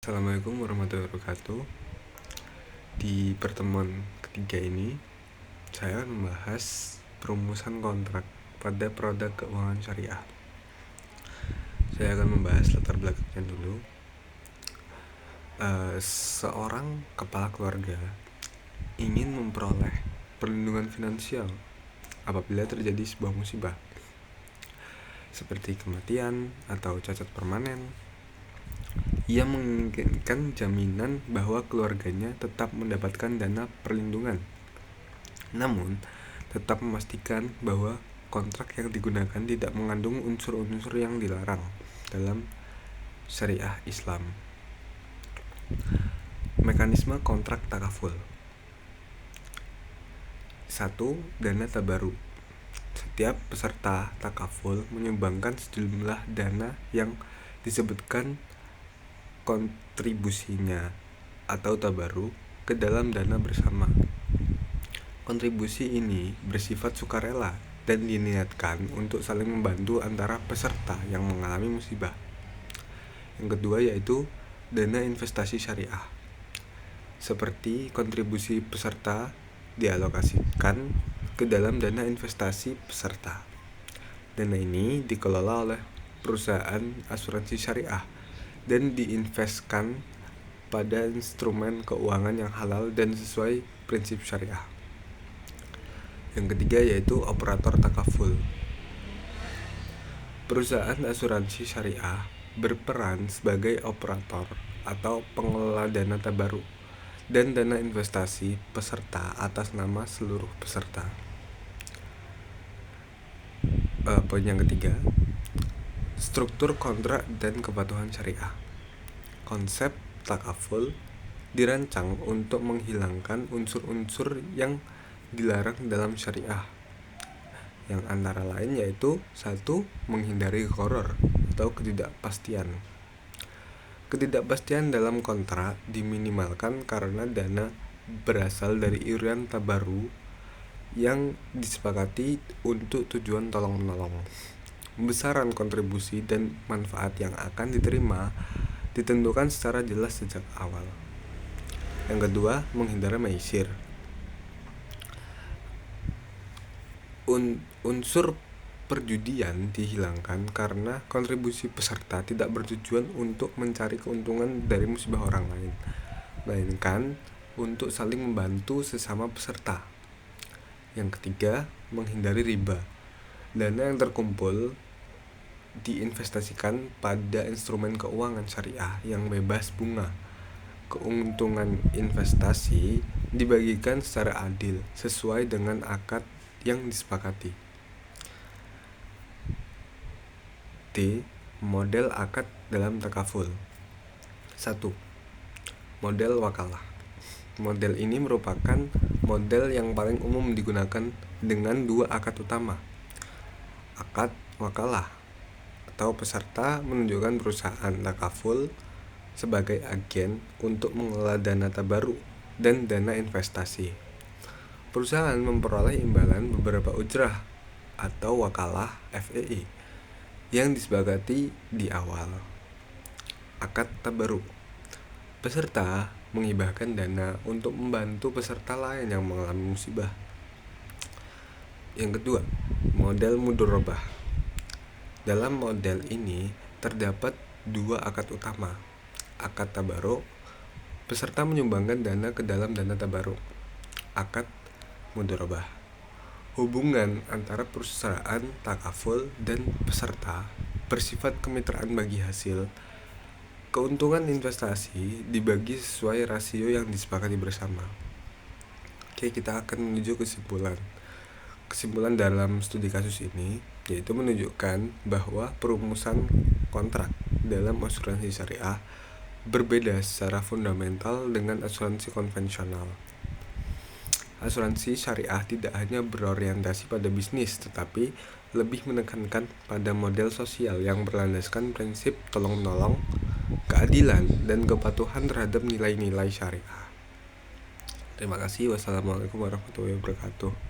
Assalamualaikum warahmatullahi wabarakatuh. Di pertemuan ketiga ini, saya akan membahas perumusan kontrak pada produk keuangan syariah. Saya akan membahas latar belakangnya dulu. Seorang kepala keluarga ingin memperoleh perlindungan finansial apabila terjadi sebuah musibah, seperti kematian atau cacat permanen. Ia menginginkan jaminan bahwa keluarganya tetap mendapatkan dana perlindungan, namun tetap memastikan bahwa kontrak yang digunakan tidak mengandung unsur-unsur yang dilarang dalam syariah Islam. Mekanisme kontrak takaful. 1. Dana tabaruk. Setiap peserta takaful menyumbangkan sejumlah dana yang disebutkan kontribusinya atau tabaruk ke dalam dana bersama. Kontribusi ini bersifat sukarela dan diniatkan untuk saling membantu antara peserta yang mengalami musibah. Yang kedua yaitu dana investasi syariah. Seperti kontribusi peserta dialokasikan ke dalam dana investasi peserta. Dana ini dikelola oleh perusahaan asuransi syariah dan diinvestkan pada instrumen keuangan yang halal dan sesuai prinsip syariah. Yang ketiga yaitu operator takaful. Perusahaan asuransi syariah berperan sebagai operator atau pengelola dana tabaruk dan dana investasi peserta atas nama seluruh peserta. Poin yang ketiga, struktur kontrak dan kepatuhan syariah. Konsep takaful dirancang untuk menghilangkan unsur-unsur yang dilarang dalam syariah, yang antara lain yaitu 1. Menghindari gharar atau ketidakpastian. Ketidakpastian dalam kontrak diminimalkan karena dana berasal dari iuran tabaruk yang disepakati untuk tujuan tolong-menolong. Besaran kontribusi dan manfaat yang akan diterima ditentukan secara jelas sejak awal. Yang kedua, menghindari maisir. Unsur perjudian dihilangkan karena kontribusi peserta tidak bertujuan untuk mencari keuntungan dari musibah orang lain, melainkan untuk saling membantu sesama peserta. Yang ketiga, menghindari riba. Dana yang terkumpul diinvestasikan pada instrumen keuangan syariah yang bebas bunga. Keuntungan investasi dibagikan secara adil sesuai dengan akad yang disepakati. T. Model akad dalam takaful. 1. Model wakalah. Model ini merupakan model yang paling umum digunakan dengan dua akad utama. Akad wakalah atau peserta menunjukkan perusahaan takaful sebagai agen untuk mengelola dana tabaruk dan dana investasi. Perusahaan memperoleh imbalan beberapa ujrah atau wakalah FEI yang disepakati di awal akad tabaruk. Peserta menghibahkan dana untuk membantu peserta lain yang mengalami musibah. Yang kedua, model mudharabah. Dalam model ini terdapat dua akad utama. Akad tabaruk, peserta menyumbangkan dana ke dalam dana tabaruk. Akad mudharabah, hubungan antara perusahaan takaful dan peserta bersifat kemitraan bagi hasil. Keuntungan investasi dibagi sesuai rasio yang disepakati bersama. Oke, kita akan menuju kesimpulan. Kesimpulan dalam studi kasus ini yaitu menunjukkan bahwa perumusan kontrak dalam asuransi syariah berbeda secara fundamental dengan asuransi konvensional. Asuransi syariah tidak hanya berorientasi pada bisnis, tetapi lebih menekankan pada model sosial yang berlandaskan prinsip tolong-menolong, keadilan, dan kepatuhan terhadap nilai-nilai syariah. Terima kasih. Wassalamualaikum warahmatullahi wabarakatuh.